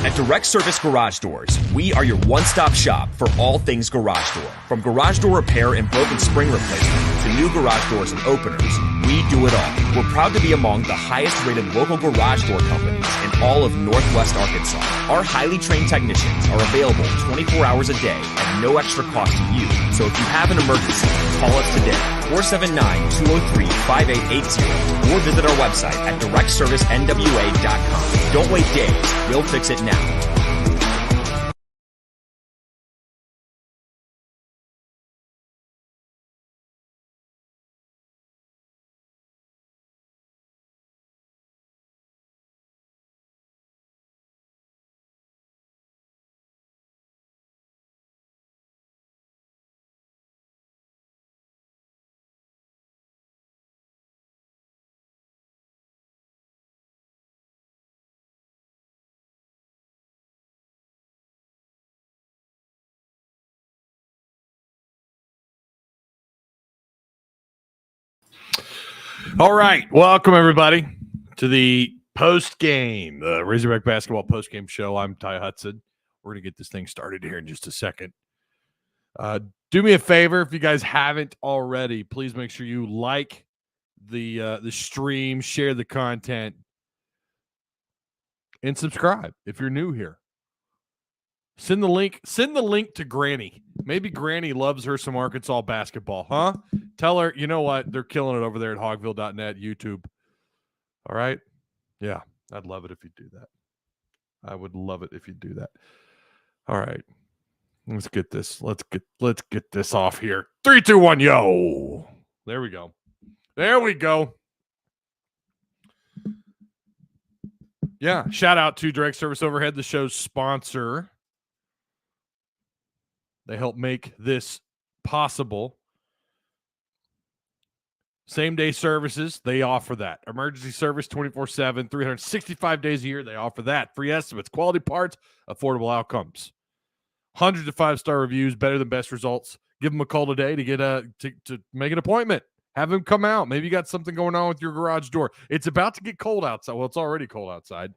At Direct Service Garage Doors, we are your one-stop shop for all things garage door. From garage door repair and broken spring replacement to new garage doors and openers, we do it all. We're proud to be among the highest-rated local garage door companies in all of Northwest Arkansas. Our highly trained technicians are available 24 hours a day at no extra cost to you. So if you have an emergency, call us today, 479-203-5880, or visit our website at directservicenwa.com. Don't wait days. We'll fix it now. All right. Welcome, everybody, to the post-game, the Razorback basketball post-game show. I'm Ty Hudson. We're going to get this thing started here in just a second. Do me a favor, if you guys haven't already, please make sure you like the stream, share the content, and subscribe if you're new here. Send the link to Granny. Maybe Granny loves her some Arkansas basketball, huh? Tell her, you know what? They're killing it over there at hogville.net, YouTube. All right? Yeah, I'd love it if you do that. I would love it if you do that. All right. Let's get this. Let's get this off here. 3, 2, 1, yo. There we go. There we go. Yeah, shout out to Direct Service Overhead, the show's sponsor. They help make this possible. Same-day services, they offer that. Emergency service 24/7, 365 days a year, they offer that. Free estimates, quality parts, affordable outcomes. Hundreds of 5-star reviews, better than best results. Give them a call today to get to make an appointment. Have them come out. Maybe you got something going on with your garage door. It's about to get cold outside. Well, it's already cold outside.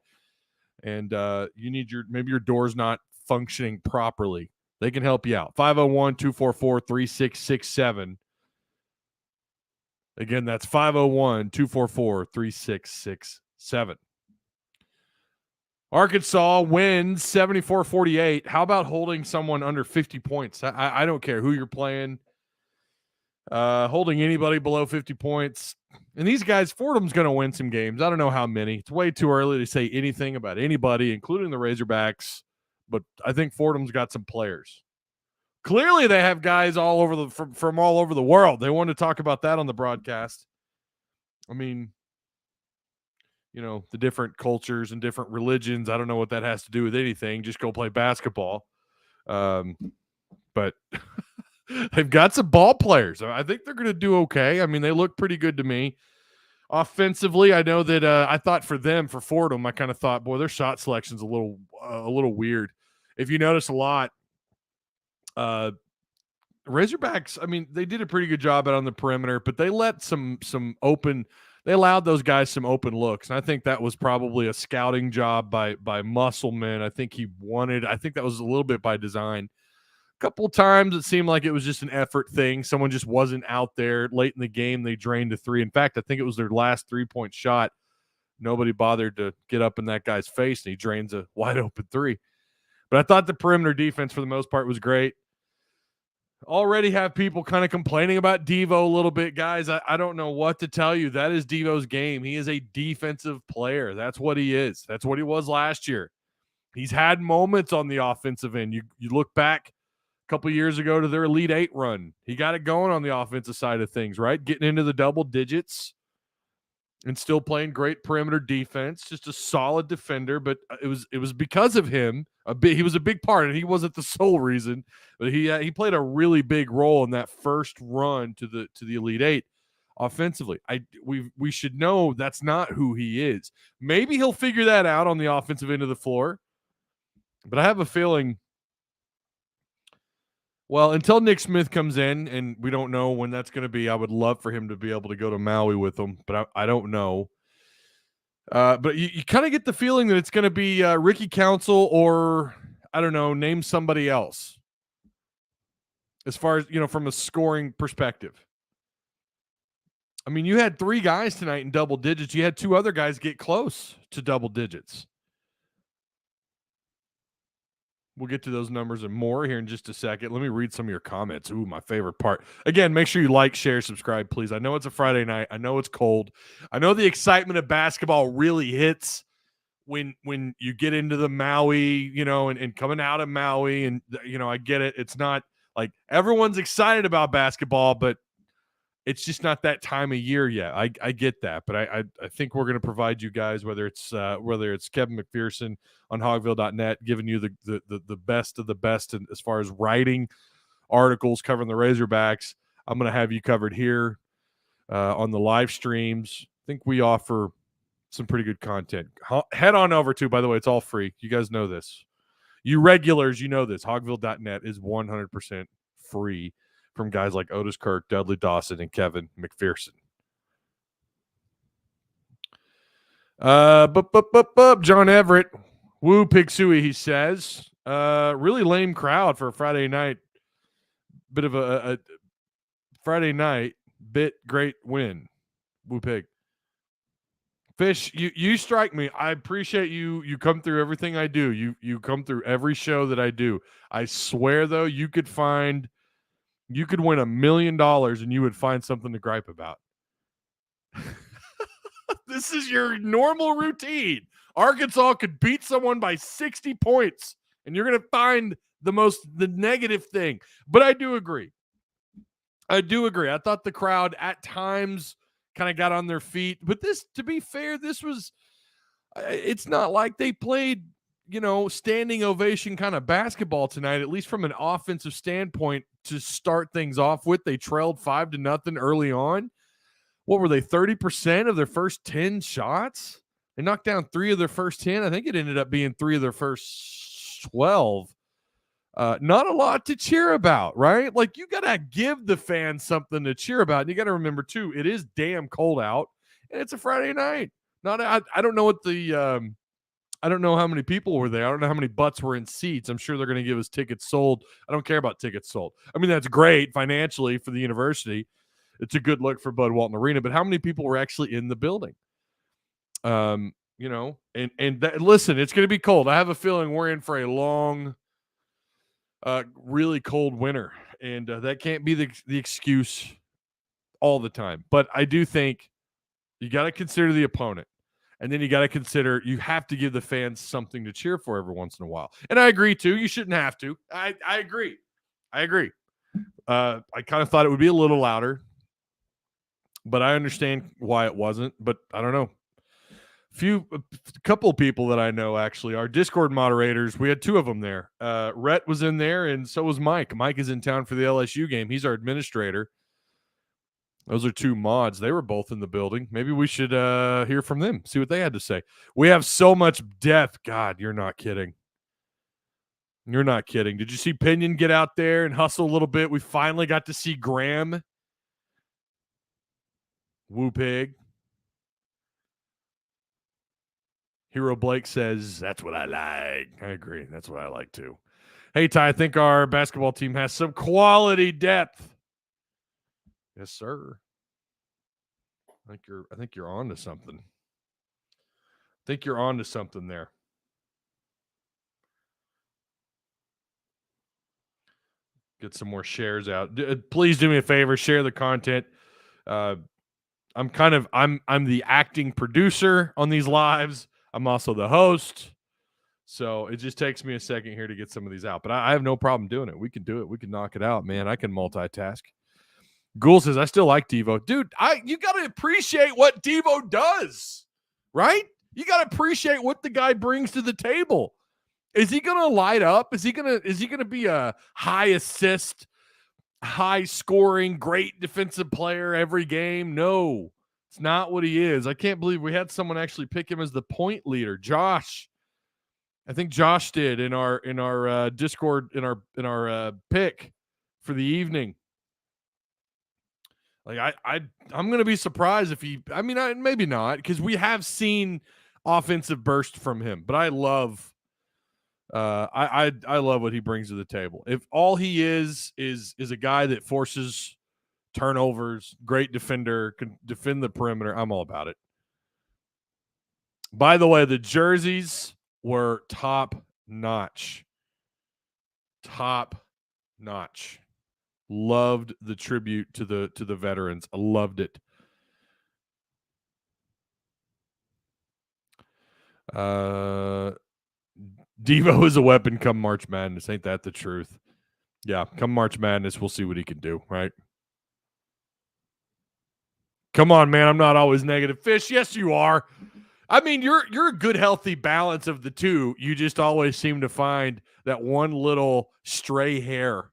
And you need maybe your door's not functioning properly. They can help you out. 501-244-3667. Again, that's 501-244-3667. Arkansas wins 74-48. How about holding someone under 50 points? I don't care who you're playing. Holding anybody below 50 points. And these guys, Fordham's going to win some games. I don't know how many. It's way too early to say anything about anybody, including the Razorbacks. But I think Fordham's got some players. Clearly, they have guys all over from all over the world. They wanted to talk about that on the broadcast. I mean, you know, the different cultures and different religions. I don't know what that has to do with anything. Just go play basketball. But they've got some ball players. I think they're going to do okay. I mean, they look pretty good to me. Offensively, I know that I thought for Fordham, I kind of thought, boy, their shot selection's a little weird. If you notice a lot, Razorbacks, I mean, they did a pretty good job out on the perimeter, but they let some open. They allowed those guys some open looks, and I think that was probably a scouting job by Musselman. I think that was a little bit by design. A couple of times it seemed like it was just an effort thing. Someone just wasn't out there late in the game. They drained a three. In fact, I think it was their last 3-point shot. Nobody bothered to get up in that guy's face, and he drains a wide open three. But I thought the perimeter defense for the most part was great. Already have people kind of complaining about Devo a little bit, guys. I don't know what to tell you. That is Devo's game. He is a defensive player. That's what he is. That's what he was last year. He's had moments on the offensive end. You look back a couple years ago to their Elite Eight run. He got it going on the offensive side of things, right? Getting into the double digits and still playing great perimeter defense. Just a solid defender, but it was because of him. He was a big part, and he wasn't the sole reason, but he played a really big role in that first run to the Elite Eight offensively. We should know that's not who he is. Maybe he'll figure that out on the offensive end of the floor, but I have a feeling. Well, until Nick Smith comes in, and we don't know when that's going to be, I would love for him to be able to go to Maui with them, but I don't know. But you kind of get the feeling that it's going to be Ricky Council or, I don't know, name somebody else as far as, from a scoring perspective. I mean, you had 3 guys tonight in double digits. You had 2 other guys get close to double digits. We'll get to those numbers and more here in just a second. Let me read some of your comments. Ooh, my favorite part. Again, make sure you like, share, subscribe, please. I know it's a Friday night. I know it's cold. I know the excitement of basketball really hits when you get into the Maui, and coming out of Maui. And, I get it. It's not like everyone's excited about basketball, but it's just not that time of year yet. I get that, but I think we're going to provide you guys, whether it's Kevin McPherson on hogville.net, giving you the best of the best as far as writing articles covering the Razorbacks. I'm going to have you covered here on the live streams. I think we offer some pretty good content. Head on over to, by the way, it's all free. You guys know this. You regulars, you know this. Hogville.net is 100% free from guys like Otis Kirk, Dudley Dawson, and Kevin McPherson. John Everett, woo pig suey, he says. Really lame crowd for a Friday night. Bit of a Friday night, great win. Woo pig. Fish, you strike me. I appreciate you. You come through everything I do. You come through every show that I do. I swear, though, you could win $1 million and you would find something to gripe about. This is your normal routine. Arkansas could beat someone by 60 points, and you're going to find the negative thing. But I do agree. I thought the crowd at times kind of got on their feet. But this, to be fair, it's not like they played, standing ovation kind of basketball tonight, at least from an offensive standpoint to start things off with. They trailed 5-0 early on. What were they, 30% of their first 10 shots? They knocked down 3 of their first 10. I think it ended up being 3 of their first 12. Not a lot to cheer about, right? Like, you got to give the fans something to cheer about. And you got to remember, too, it is damn cold out, and it's a Friday night. I don't know I don't know how many people were there. I don't know how many butts were in seats. I'm sure they're going to give us tickets sold. I don't care about tickets sold. I mean, that's great financially for the university. It's a good look for Bud Walton Arena, but how many people were actually in the building? And listen, it's going to be cold. I have a feeling we're in for a long, really cold winter, and that can't be the excuse all the time. But I do think you got to consider the opponent, and then you got to consider you have to give the fans something to cheer for every once in a while. And I agree too. You shouldn't have to. I agree. I kind of thought it would be a little louder, but I understand why it wasn't. But I don't know. A couple of people that I know, actually, our Discord moderators, we had 2 of them there. Rhett was in there, and so was Mike. Mike is in town for the LSU game. He's our administrator. Those are 2 mods. They were both in the building. Maybe we should hear from them, see what they had to say. We have so much death. God, you're not kidding. You're not kidding. Did you see Pinion get out there and hustle a little bit? We finally got to see Graham. Woo pig. Hero Blake says, that's what I like. I agree. That's what I like too. Hey, Ty, I think our basketball team has some quality depth. Yes, sir. I think you're on to something. I think you're on to something there. Get some more shares out. Please do me a favor, share the content. I'm the acting producer on these lives. I'm also the host. So it just takes me a second here to get some of these out. But I have no problem doing it. We can do it. We can knock it out, man. I can multitask. Ghoul says, I still like Devo. Dude, you got to appreciate what Devo does, right? You got to appreciate what the guy brings to the table. Is he going to light up? Is he going to be a high assist, high scoring, great defensive player every game? No, it's not what he is. I can't believe we had someone actually pick him as the point leader. Josh. I think Josh did in our Discord, in our pick for the evening. Like I'm going to be surprised if he. I mean, maybe not, because we have seen offensive burst from him. But I love, I love what he brings to the table. If all he is a guy that forces turnovers, great defender, can defend the perimeter, I'm all about it. By the way, the jerseys were top notch. Top notch. Loved the tribute to the veterans. I loved it. Devo is a weapon come March Madness. Ain't that the truth? Yeah, come March Madness, we'll see what he can do, right? Come on, man. I'm not always negative. Fish, yes, you are. I mean, you're a good, healthy balance of the two. You just always seem to find that one little stray hair,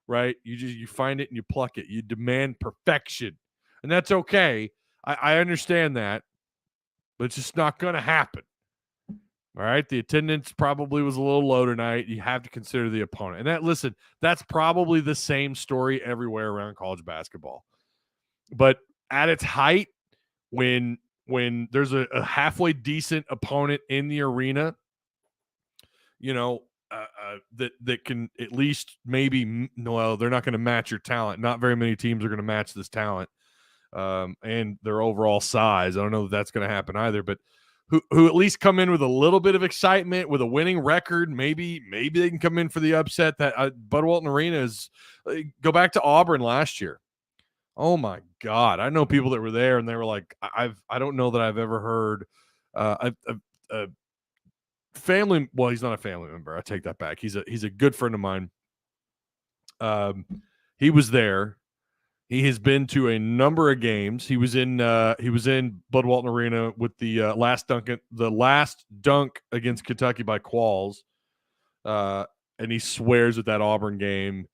right? You find it and you pluck it. You demand perfection, and that's okay. I understand that, but it's just not going to happen. All right, the attendance probably was a little low tonight. You have to consider the opponent, and that's probably the same story everywhere around college basketball. But at its height, when there's a halfway decent opponent in the arena, you know, that can at least maybe, well, they're not going to match your talent. Not very many teams are going to match this talent and their overall size. I don't know if that's going to happen either, but who at least come in with a little bit of excitement, with a winning record. Maybe they can come in for the upset. That Bud Walton Arena is. Go back to Auburn last year. Oh my God! I know people that were there, and they were like, I don't know that I've ever heard a family. Well, he's not a family member. I take that back. He's a good friend of mine. He was there. He has been to a number of games. He was in Bud Walton Arena with the last dunk against Kentucky by Qualls, and he swears that Auburn game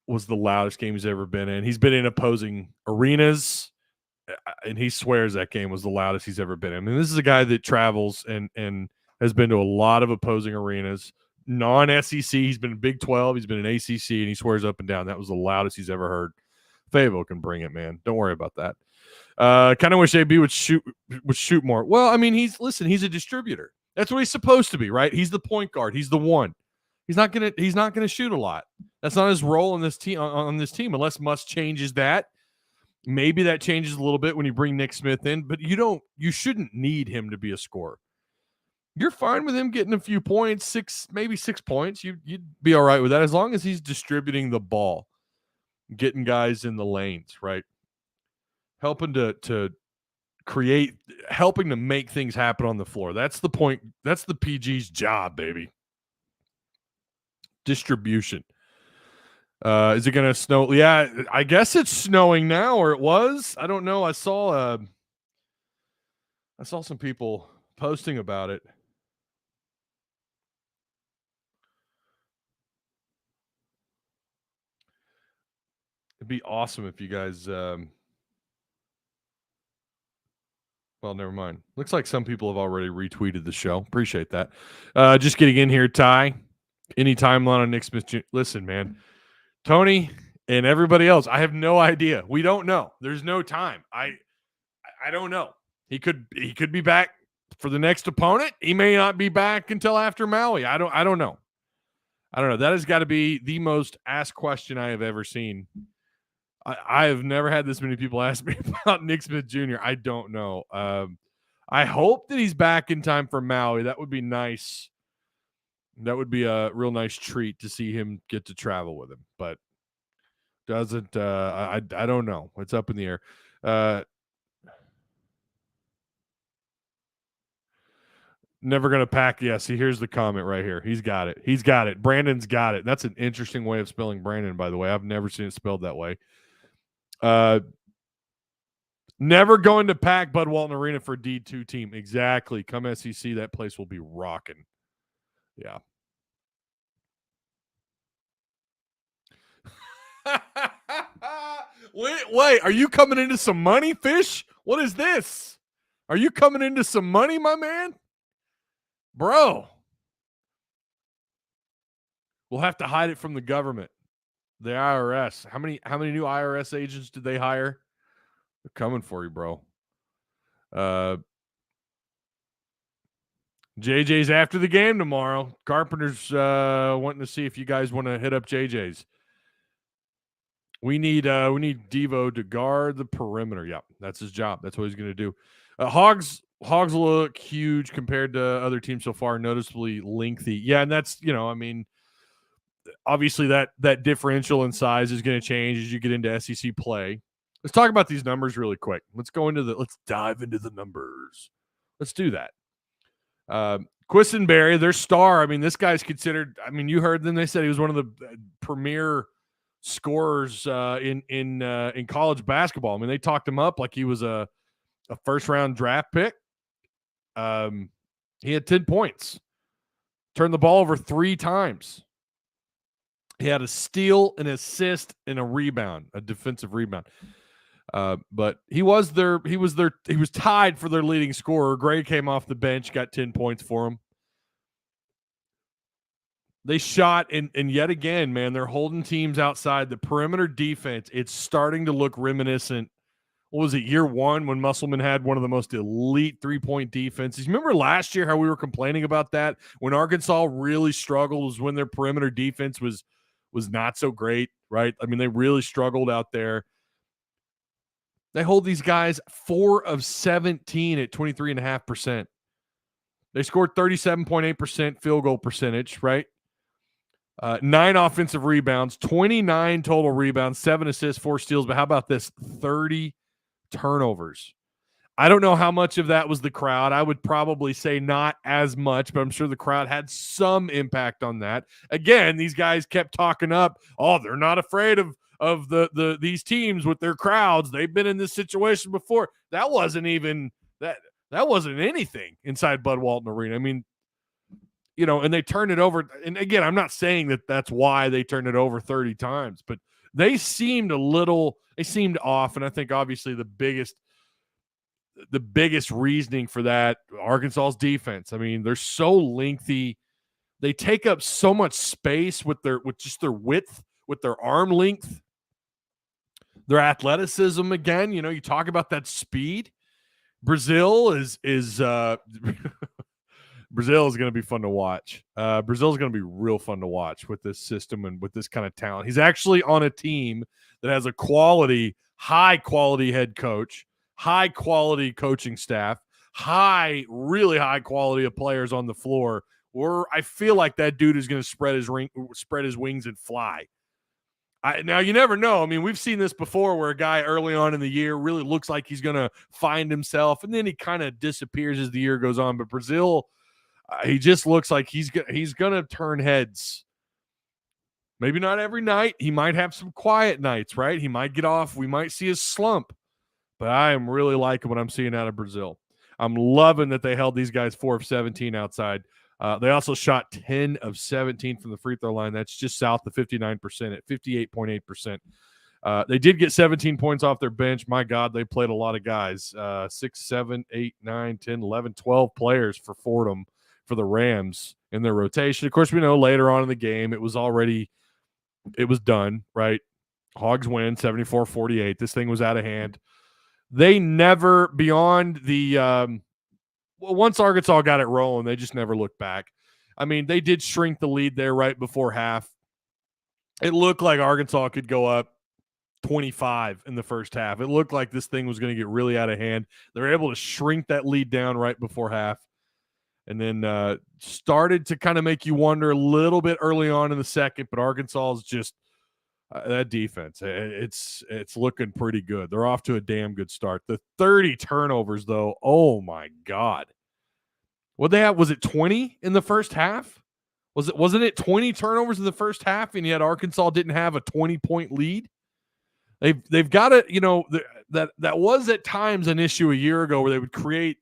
was the loudest game he's ever been in. He's been in opposing arenas, and he swears that game was the loudest he's ever been in. I mean, this is a guy that travels and has been to a lot of opposing arenas. Non-SEC, he's been in Big 12, he's been in ACC, and he swears up and down that was the loudest he's ever heard. Favo can bring it, man. Don't worry about that. Kind of wish AB would shoot more. Well, I mean, he's a distributor. That's what he's supposed to be, right? He's the point guard. He's the one. He's not gonna shoot a lot. That's not his role in this team on this team, unless Muss changes that. Maybe that changes a little bit when you bring Nick Smith in, but you shouldn't need him to be a scorer. You're fine with him getting a few points, maybe 6 points. You'd be all right with that as long as he's distributing the ball, getting guys in the lanes, right? Helping to create, helping to make things happen on the floor. That's the point. That's the PG's job, baby. Distribution. Is it going to snow? Yeah, I guess it's snowing now, or it was. I don't know. I saw some people posting about it. It'd be awesome if you guys. Well, never mind. Looks like some people have already retweeted the show. Appreciate that. Just getting in here, Ty. Any timeline on Nick Smith Jr.? Listen, man. Tony and everybody else, I have no idea. We don't know. There's no time. I don't know. He could be back for the next opponent. He may not be back until after Maui. I don't know. That has got to be the most asked question I have ever seen. I have never had this many people ask me about Nick Smith Jr. I don't know. I hope that he's back in time for Maui. That would be nice. That would be a real nice treat to see him get to travel with him, but doesn't. I don't know. It's up in the air. Never gonna pack. Yeah, see, here's the comment right here. He's got it. Brandon's got it. That's an interesting way of spelling Brandon, by the way. I've never seen it spelled that way. Never going to pack Bud Walton Arena for D2 team. Exactly. Come SEC, that place will be rocking. Yeah. Wait, are you coming into some money, Fish? What is this? Are you coming into some money, my man? Bro. We'll have to hide it from the government. The IRS. How many new IRS agents did they hire? They're coming for you, bro. JJ's after the game tomorrow. Carpenter's wanting to see if you guys want to hit up JJ's. We need Devo to guard the perimeter. Yeah, that's his job. That's what he's going to do. Hogs look huge compared to other teams so far, noticeably lengthy. Yeah, and that's, obviously that differential in size is going to change as you get into SEC play. Let's talk about these numbers really quick. Let's dive into the numbers. Let's do that. Quisenberry, their star. I mean, this guy's considered. I mean, you heard them. They said he was one of the premier scorers in college basketball. I mean, they talked him up like he was a first round draft pick. He had 10 points, turned the ball over 3 times. He had a steal, an assist, and a rebound, a defensive rebound. But he was tied for their leading scorer. Gray came off the bench, got 10 points for him. They shot, and yet again, man, they're holding teams outside. The perimeter defense, it's starting to look reminiscent. What was it, year 1 when Musselman had one of the most elite 3-point defenses? Remember last year how we were complaining about that? When Arkansas really struggled was when their perimeter defense was not so great, right? I mean, they really struggled out there. They hold these guys 4 of 17 at 23.5%. They scored 37.8% field goal percentage, right? 9 offensive rebounds, 29 total rebounds, 7 assists, 4 steals. But how about this? 30 turnovers. I don't know how much of that was the crowd. I would probably say not as much, but I'm sure the crowd had some impact on that. Again, these guys kept talking up, oh, they're not afraid of these teams with their crowds. They've been in this situation before. That wasn't even that wasn't anything inside Bud Walton Arena. I mean, and they turned it over. And again, I'm not saying that that's why they turned it over 30 times, but they seemed off. And I think obviously the biggest reasoning for that, Arkansas's defense. I mean, they're so lengthy. They take up so much space with just their width, with their arm length, their athleticism. Again, you talk about that speed. Brazil is Brazil is going to be fun to watch. Brazil is going to be real fun to watch with this system and with this kind of talent. He's actually on a team that has a high quality head coach, high quality coaching staff, really high quality of players on the floor. I feel like that dude is going to spread his wings and fly. Now, you never know. I mean, we've seen this before where a guy early on in the year really looks like he's going to find himself, and then he kind of disappears as the year goes on. But Brazil, he just looks like he's going to turn heads. Maybe not every night. He might have some quiet nights, right? He might get off. We might see a slump. But I am really liking what I'm seeing out of Brazil. I'm loving that they held these guys 4 of 17 outside. They also shot 10 of 17 from the free throw line. That's just south of 59% at 58.8%. They did get 17 points off their bench. My God, they played a lot of guys. 6, 7, 8, 9, 10, 11, 12 players for Fordham for the Rams in their rotation. Of course, we know later on in the game it was done, right? Hogs win 74-48. This thing was out of hand. They never, beyond the once Arkansas got it rolling, they just never looked back. I mean, they did shrink the lead there right before half. It looked like Arkansas could go up 25 in the first half. It looked like this thing was going to get really out of hand. They were able to shrink that lead down right before half, and then started to kind of make you wonder a little bit early on in the second, but Arkansas is just that defense, it's looking pretty good. They're off to a damn good start. The 30 turnovers, though, oh my God. What they have, was it 20 in the first half? Wasn't it 20 turnovers in the first half, and yet Arkansas didn't have a 20-point lead? They've got it, that was at times an issue a year ago where they would create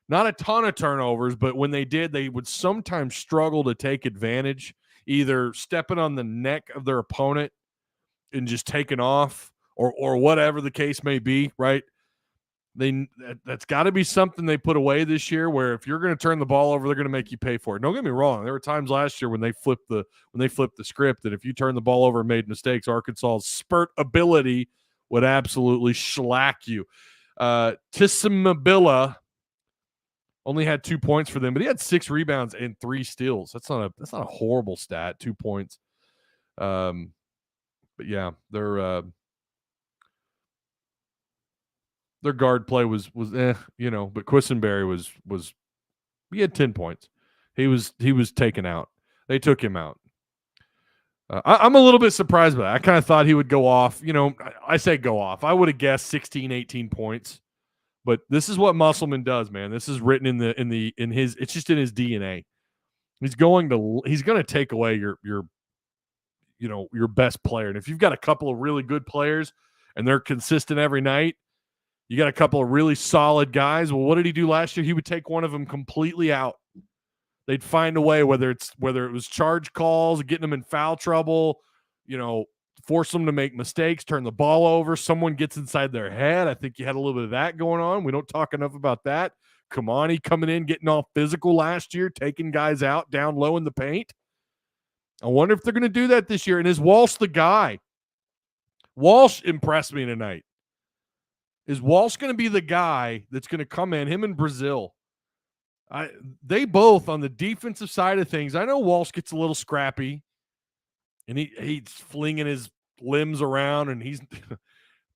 not a ton of turnovers, but when they did, they would sometimes struggle to take advantage, either stepping on the neck of their opponent and just taking off or whatever the case may be, right? That's got to be something they put away this year, where if you're going to turn the ball over, they're going to make you pay for it. Don't get me wrong. There were times last year when they flipped the script, that if you turn the ball over and made mistakes, Arkansas's spurt ability would absolutely shellac you. Tissamabilla only had 2 points for them, but he had 6 rebounds and 3 steals. That's not a horrible stat. 2 points. But yeah, their guard play was but Quisenberry was he had 10 points. He was taken out. They took him out. I'm a little bit surprised by that. I kind of thought he would go off. I say go off. I would have guessed 16, 18 points. But this is what Musselman does, man. This is written in his. It's just in his DNA. He's going to take away your best player. And if you've got a couple of really good players and they're consistent every night, you got a couple of really solid guys. Well, what did he do last year? He would take one of them completely out. They'd find a way, whether it was charge calls, getting them in foul trouble, force them to make mistakes, turn the ball over. Someone gets inside their head. I think you had a little bit of that going on. We don't talk enough about that. Kamani coming in, getting all physical last year, taking guys out down low in the paint. I wonder if they're going to do that this year. And is Walsh the guy? Walsh impressed me tonight. Is Walsh going to be the guy that's going to come in, him and Brazil? They both, on the defensive side of things, I know Walsh gets a little scrappy, and he's flinging his limbs around, and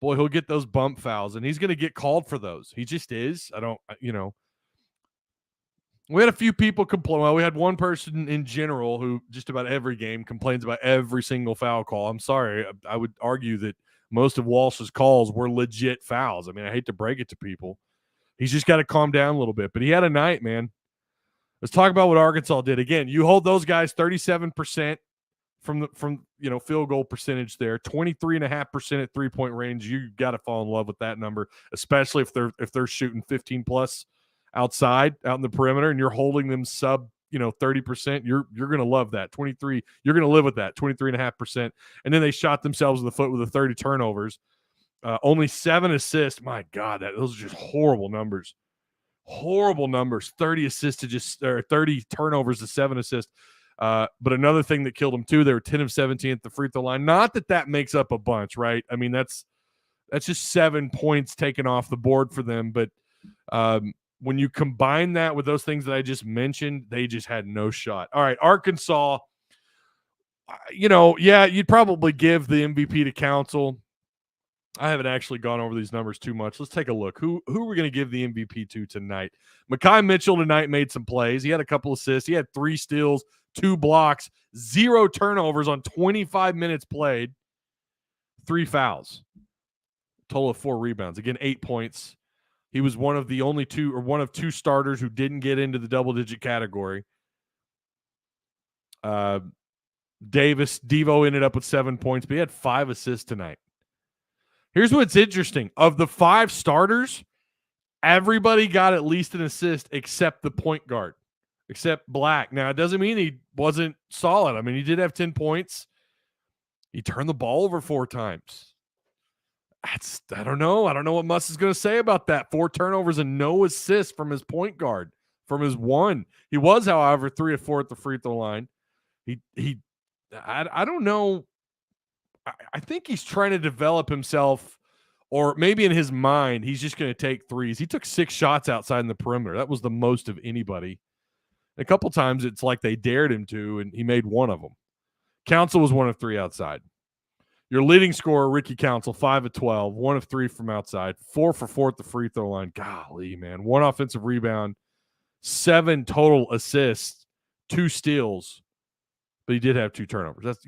he'll get those bump fouls, and he's going to get called for those. He just is. We had a few people complain. Well, we had one person in general who just about every game complains about every single foul call. I'm sorry. I would argue that most of Walsh's calls were legit fouls. I mean, I hate to break it to people. He's just got to calm down a little bit. But he had a night, man. Let's talk about what Arkansas did. Again, you hold those guys 37% from field goal percentage there, 23.5% at 3-point range. You got to fall in love with that number, especially if they're shooting 15 plus outside, out in the perimeter, and you're holding them sub 30%. You're going to love that. 23, you're going to live with that, 23.5%. And then they shot themselves in the foot with the 30 turnovers. Only 7 assists. My God, those are just horrible numbers. Horrible numbers. 30 assists to 30 turnovers to 7 assists. But another thing that killed them too, they were 10 of 17 at the free throw line. Not that makes up a bunch, right? I mean, that's just 7 points taken off the board for them. But when you combine that with those things that I just mentioned, they just had no shot. All right, Arkansas, you'd probably give the MVP to Council. I haven't actually gone over these numbers too much. Let's take a look. Who are we going to give the MVP to tonight? Mekhi Mitchell tonight made some plays. He had a couple assists. He had 3 steals, 2 blocks, 0 turnovers on 25 minutes played, 3 fouls, total of 4 rebounds. Again, 8 points. He was one of 2 starters who didn't get into the double-digit category. Devo ended up with 7 points, but he had 5 assists tonight. Here's what's interesting. Of the 5 starters, everybody got at least an assist except the point guard, except Black. Now, it doesn't mean he wasn't solid. I mean, he did have 10 points. He turned the ball over 4 times. I don't know. I don't know what Muss is going to say about that. 4 turnovers and no assists from his point guard, from his 1. He was, however, 3 of 4 at the free throw line. I don't know. I think he's trying to develop himself, or maybe in his mind, he's just going to take threes. He took 6 shots outside in the perimeter. That was the most of anybody. A couple times it's like they dared him to, and he made 1 of them. Council was 1 of 3 outside. Your leading scorer, Ricky Council, 5 of 12, 1 of 3 from outside, 4 for 4 at the free throw line. Golly, man. 1 offensive rebound, 7 total assists, 2 steals, but he did have 2 turnovers. That's,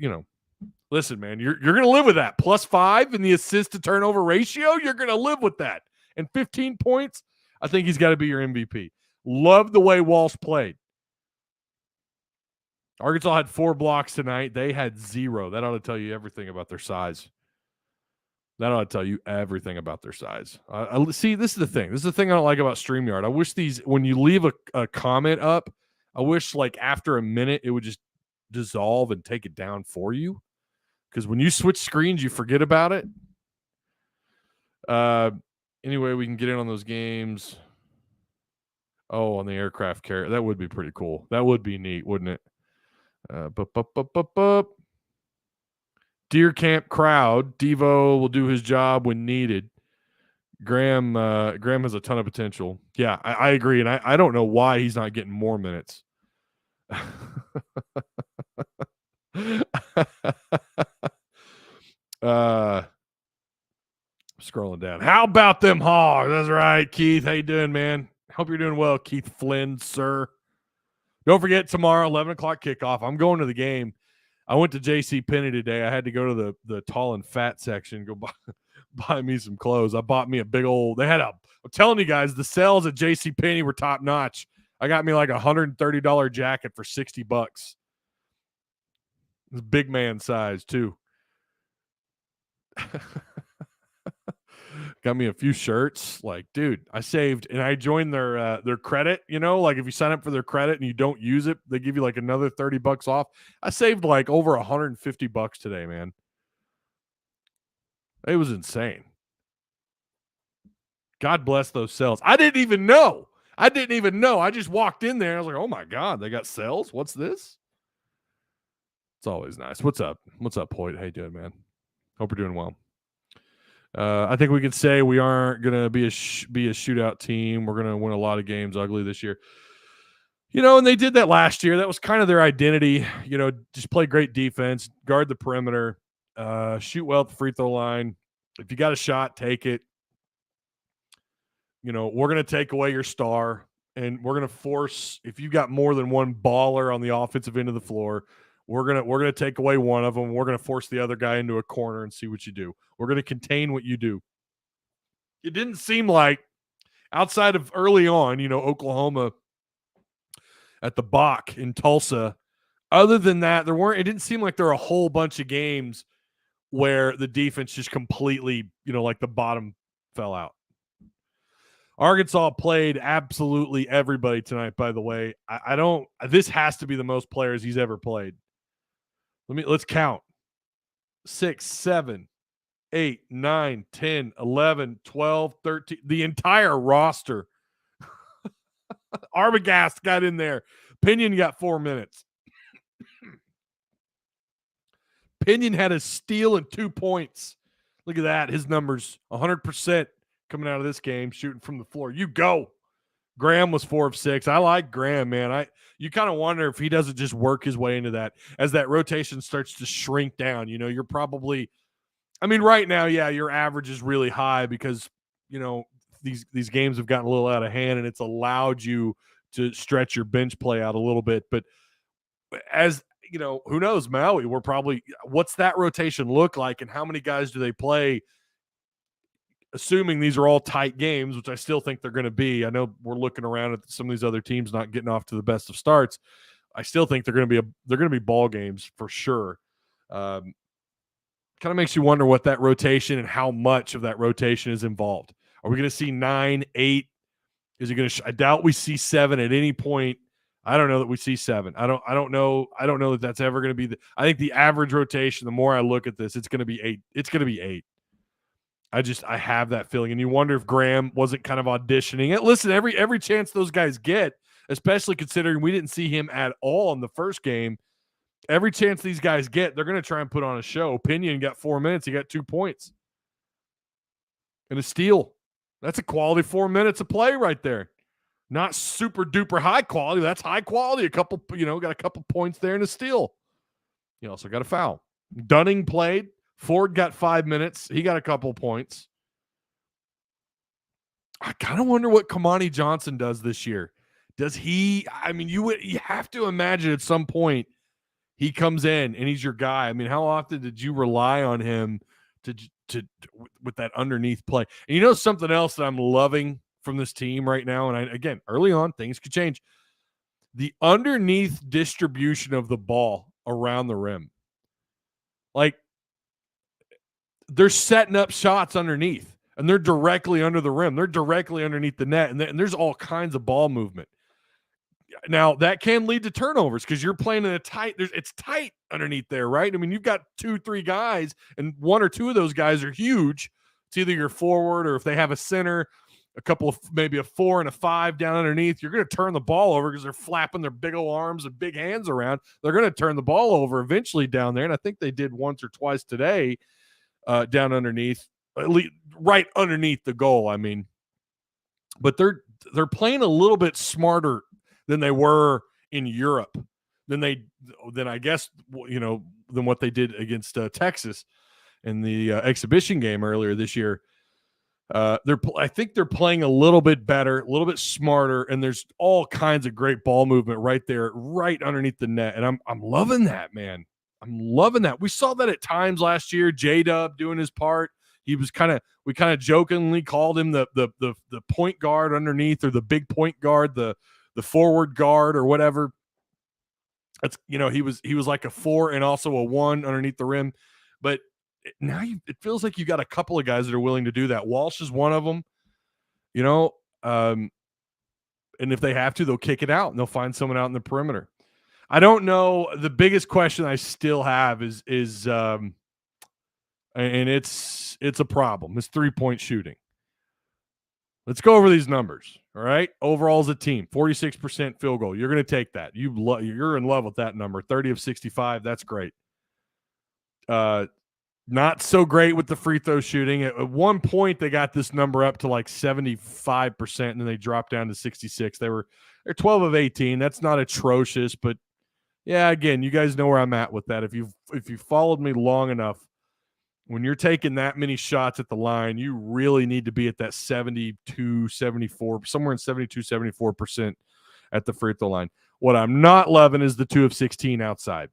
listen, man, you're going to live with that. +5 in the assist to turnover ratio, you're going to live with that. And 15 points, I think he's got to be your MVP. Love the way Walsh played. Arkansas had 4 blocks tonight. They had 0. That ought to tell you everything about their size. That ought to tell you everything about their size. See, this is the thing. This is the thing I don't like about StreamYard. I wish when you leave a comment up, I wish like after a minute it would just dissolve and take it down for you. Because when you switch screens, you forget about it. Any way we can get in on those games? Oh, on the aircraft carrier. That would be pretty cool. That would be neat, wouldn't it? Deer camp crowd. Devo will do his job when needed. Graham has a ton of potential. Yeah, I agree. And I don't know why he's not getting more minutes. Scrolling down. How about them Hogs? That's right, Keith. How you doing, man? Hope you're doing well, Keith Flynn, sir. Don't forget tomorrow, 11 o'clock kickoff. I'm going to the game. I went to J.C. Penney today. I had to go to the tall and fat section, go buy me some clothes. I bought me a big old. I'm telling you guys, the sales at J.C. Penney were top notch. I got me like $130 jacket for $60. It's big man size too. Got me a few shirts. Like, dude, I saved and I joined their credit. You know, like if you sign up for their credit and you don't use it, they give you like another $30 off. I saved like over $150 today, man. It was insane. God bless those sales. I didn't even know. I just walked in there. I was like, oh my God, they got sales? What's this? It's always nice. What's up? Hoyt? How you doing, man? Hope you're doing well. I think we could say we aren't going to be a shootout team. We're going to win a lot of games ugly this year. You know, and they did that last year. That was kind of their identity. You know, just play great defense, guard the perimeter, shoot well at the free throw line. If you got a shot, take it. You know, we're going to take away your star, and we're going to force, if you've got more than one baller on the offensive end of the floor, we're gonna take away one of them. We're gonna force the other guy into a corner and see what you do. We're gonna contain what you do. It didn't seem like, outside of early on, you know, Oklahoma at the Bach in Tulsa. Other than that, it didn't seem like there were a whole bunch of games where the defense just completely, you know, like the bottom fell out. Arkansas played absolutely everybody tonight, by the way. This has to be the most players he's ever played. Let's count. 6, 7, 8, 9, 10, 11, 12, 13. The entire roster. Arbogast got in there. Pinion got 4 minutes. Pinion had a steal and 2 points. Look at that. His numbers, 100% coming out of this game, shooting from the floor. You go. Graham was 4 of 6. I like Graham, man. You kind of wonder if he doesn't just work his way into that as that rotation starts to shrink down. You know, you're probably, I mean, right now, yeah, your average is really high because, you know, these games have gotten a little out of hand and it's allowed you to stretch your bench play out a little bit. But as you know, who knows, Maui, what's that rotation look like and how many guys do they play? Assuming these are all tight games, which I still think they're going to be. I know we're looking around at some of these other teams not getting off to the best of starts. I still think they're going to be ball games for sure. Kind of makes you wonder what that rotation and how much of that rotation is involved. Are we going to see 9, 8? Is it going to? I doubt we see 7 at any point. I don't know that we see 7. I don't know that that's ever going to be I think the average rotation. The more I look at this, it's going to be 8. It's going to be 8. I have that feeling. And you wonder if Graham wasn't kind of auditioning it. Listen, every chance those guys get, especially considering we didn't see him at all in the first game, every chance these guys get, they're going to try and put on a show. Pinion got 4 minutes. He got 2 points and a steal. That's a quality 4 minutes of play right there. Not super duper high quality. That's high quality. Got a couple points there and a steal. You also got a foul. Dunning played. Ford got 5 minutes. He got a couple points. I kind of wonder what Kamani Johnson does this year. Does he? I mean, you have to imagine at some point he comes in and he's your guy. I mean, how often did you rely on him to with that underneath play? And you know something else that I'm loving from this team right now, and again, early on, things could change. The underneath distribution of the ball around the rim. Like, they're setting up shots underneath, and they're directly under the rim. They're directly underneath the net, and there's all kinds of ball movement. Now, that can lead to turnovers because you're playing in it's tight underneath there, right? I mean, you've got 2-3 guys, and 1 or 2 of those guys are huge. It's either your forward, or if they have a center, a couple of maybe a 4 and a 5 down underneath, you're going to turn the ball over because they're flapping their big old arms and big hands around. They're going to turn the ball over eventually down there, and I think they did once or twice today down underneath, at least right underneath the goal. I mean, but they're playing a little bit smarter than they were in Europe, than I guess than what they did against Texas in the exhibition game earlier this year. I think they're playing a little bit better, a little bit smarter, and there's all kinds of great ball movement right there, right underneath the net, and I'm loving that, man. I'm loving that. We saw that at times last year. J-Dub doing his part. He was we kind of jokingly called him the point guard underneath, or the big point guard, the forward guard, or whatever. That's he was like a 4 and also a 1 underneath the rim, but now it feels like you got a couple of guys that are willing to do that. Walsh is one of them, and if they have to, they'll kick it out and they'll find someone out in the perimeter. I don't know. The biggest question I still have is and it's a problem. It's 3-point shooting. Let's go over these numbers. All right. Overall as a team, 46% field goal. You're going to take that. You're in love with that number. 30 of 65. That's great. Not so great with the free throw shooting. At one point, they got this number up to like 75%, and then they dropped down to 66. They're 12 of 18. That's not atrocious, but yeah, again, you guys know where I'm at with that. If you followed me long enough, when you're taking that many shots at the line, you really need to be at that 72, 74, somewhere in 72, 74% at the free throw line. What I'm not loving is the 2 of 16 outside.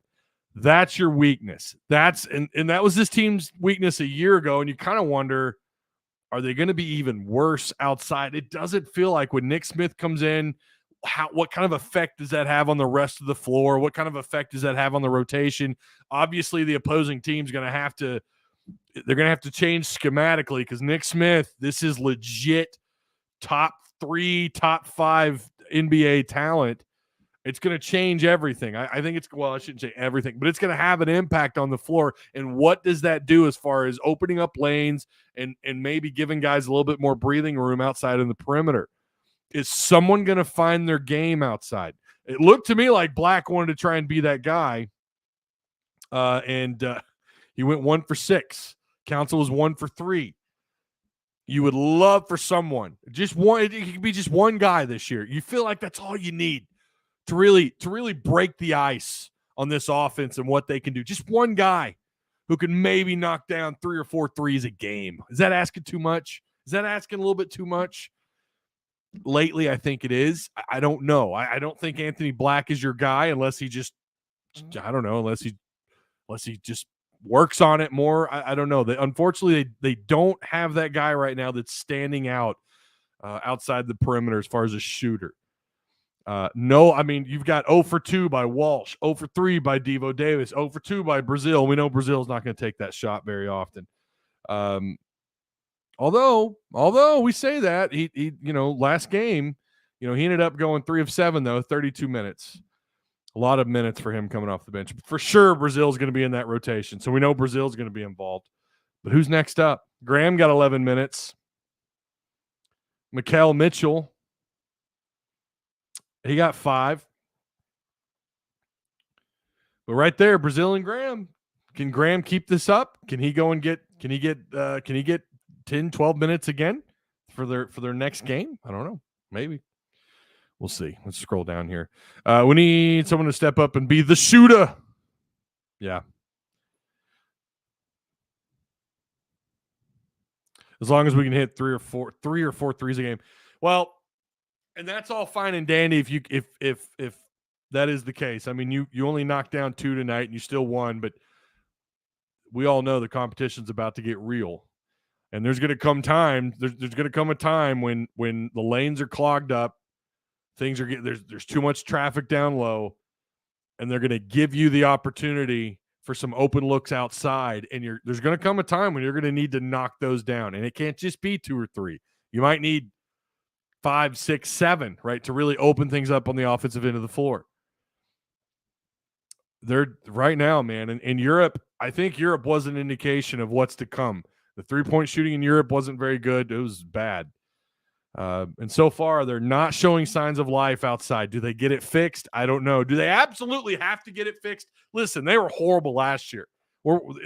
That's your weakness. And that was this team's weakness a year ago, and you kind of wonder, are they going to be even worse outside? It doesn't feel like when Nick Smith comes in, what kind of effect does that have on the rest of the floor? What kind of effect does that have on the rotation? Obviously, the opposing team's going to have to change schematically, because Nick Smith, this is legit top 3, top 5 NBA talent. It's going to change everything. I think I shouldn't say everything, but it's going to have an impact on the floor. And what does that do as far as opening up lanes and maybe giving guys a little bit more breathing room outside in the perimeter? Is someone going to find their game outside? It looked to me like Black wanted to try and be that guy. And he went 1 for 6. Council was 1 for 3. You would love for someone, just one. It could be just one guy this year. You feel like that's all you need to really break the ice on this offense and what they can do. Just one guy who can maybe knock down 3 or 4 threes a game. Is that asking too much? Is that asking a little bit too much? Lately, I think it is. I don't know. I don't think Anthony Black is your guy unless he just, I don't know, unless he just works on it more. I don't know. Unfortunately, they don't have that guy right now that's standing out outside the perimeter as far as a shooter. No, I mean, you've got 0 for 2 by Walsh, 0 for 3 by Devo Davis, 0 for 2 by Brazil. We know Brazil's not going to take that shot very often. Although we say that, he last game, he ended up going 3 of 7 though, 32 minutes. A lot of minutes for him coming off the bench. For sure, Brazil's going to be in that rotation. So we know Brazil's going to be involved. But who's next up? Graham got 11 minutes. Mikal Mitchell, he got 5. But right there, Brazil and Graham. Can Graham keep this up? Can he go and get 10, 12 minutes again for their next game? I don't know. Maybe. We'll see. Let's scroll down here. We need someone to step up and be the shooter. Yeah. As long as we can hit 3 or 4 threes a game. Well, and that's all fine and dandy if that is the case. I mean, you only knocked down 2 tonight and you still won, but we all know the competition's about to get real. And there's going to come time. There's going to come a time when the lanes are clogged up. Things are there's too much traffic down low, and they're going to give you the opportunity for some open looks outside. And there's going to come a time when you're going to need to knock those down, and it can't just be 2 or 3. You might need 5, 6, 7, right, to really open things up on the offensive end of the floor. They're right now, man. In Europe, I think Europe was an indication of what's to come. The 3-point shooting in Europe wasn't very good. It was bad. And so far, they're not showing signs of life outside. Do they get it fixed? I don't know. Do they absolutely have to get it fixed? Listen, they were horrible last year.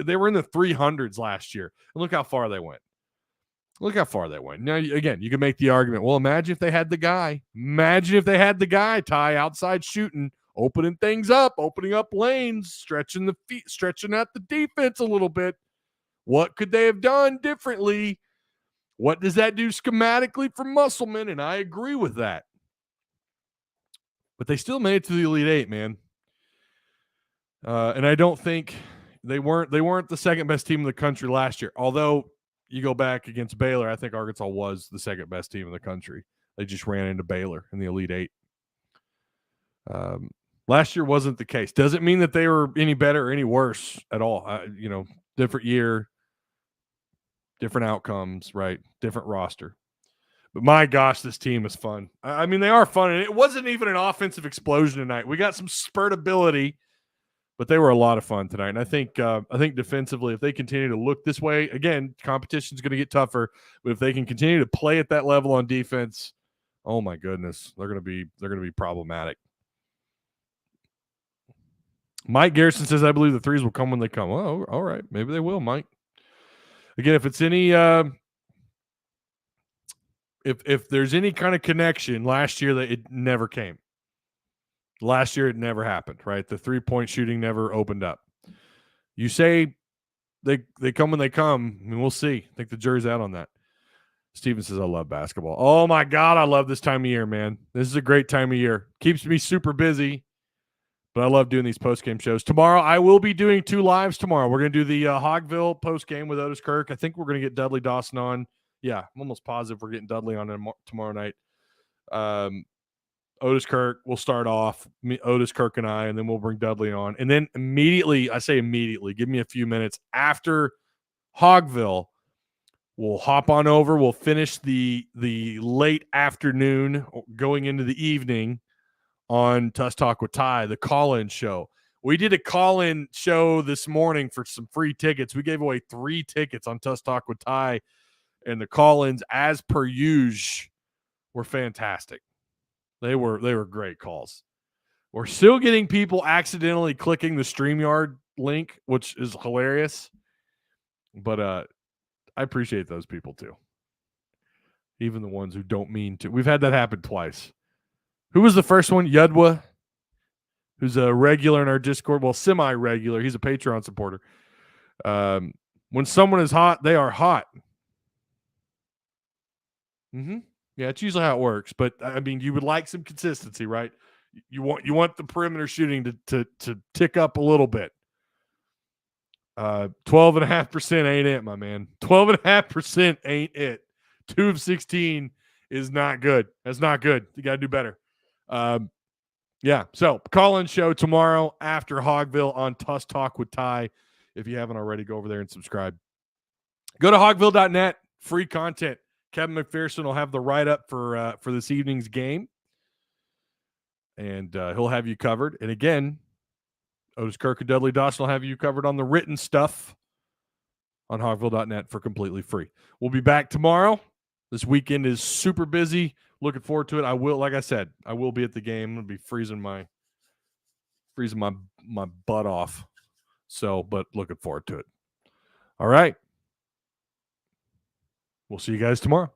They were in the 300s last year. And look how far they went. Look how far they went. Now, again, you can make the argument, well, imagine if they had the guy. Imagine if they had the guy, Ty, outside shooting, opening things up, opening up lanes, stretching the feet, stretching out the defense a little bit. What could they have done differently? What does that do schematically for Musselman? And I agree with that. But they still made it to the Elite Eight, man. And I don't think they weren't the second best team in the country last year. Although you go back against Baylor, I think Arkansas was the second best team in the country. They just ran into Baylor in the Elite Eight. Last year wasn't the case. Doesn't mean that they were any better or any worse at all. Different year, different outcomes, right? Different roster. But my gosh, this team is fun. I mean, they are fun. And it wasn't even an offensive explosion tonight. We got some spurt ability, but they were a lot of fun tonight. And I think defensively, if they continue to look this way, again, competition's going to get tougher. But if they can continue to play at that level on defense, oh my goodness, they're going to be problematic. Mike Garrison says, I believe the threes will come when they come. Oh, all right. Maybe they will, Mike. Again, if it's any if there's any kind of connection, last year that it never came. Last year it never happened, right? The 3-point shooting never opened up. You say they come when they come. I mean, we'll see. I think the jury's out on that. Steven says, I love basketball. Oh my God, I love this time of year, man. This is a great time of year. Keeps me super busy. But I love doing these post-game shows. Tomorrow, I will be doing 2 lives tomorrow. We're going to do the Hogville post-game with Otis Kirk. I think we're going to get Dudley Dawson on. Yeah, I'm almost positive we're getting Dudley on tomorrow night. Otis Kirk, we'll start off, Otis Kirk and I, and then we'll bring Dudley on. And then immediately, give me a few minutes after Hogville, we'll hop on over. We'll finish the late afternoon going into the evening on Tuss Talk with Ty, the call-in show. We did a call-in show this morning for some free tickets. We gave away 3 tickets on Tuss Talk with Ty, and the call-ins, as per usual, were fantastic. They were great calls. We're still getting people accidentally clicking the StreamYard link, which is hilarious. But I appreciate those people too. Even the ones who don't mean to. We've had that happen twice. Who was the first one? Yudwa, who's a regular in our Discord. Well, semi-regular. He's a Patreon supporter. When someone is hot, they are hot. Mm-hmm. Yeah, it's usually how it works. But, I mean, you would like some consistency, right? You want the perimeter shooting to tick up a little bit. 12.5% ain't it, my man. 12.5% ain't it. 2 of 16 is not good. That's not good. You got to do better. Yeah, so call-in show tomorrow after Hogville on Tuss Talk with Ty. If you haven't already, go over there and subscribe. Go to hogville.net, free content. Kevin McPherson will have the write-up for this evening's game, and he'll have you covered. And again, Otis Kirk and Dudley Dawson will have you covered on the written stuff on hogville.net for completely free. We'll be back tomorrow. This weekend is super busy. Looking forward to it. I will, like I said, I will be at the game. I'm gonna be freezing my butt off. So, but looking forward to it. All right. We'll see you guys tomorrow.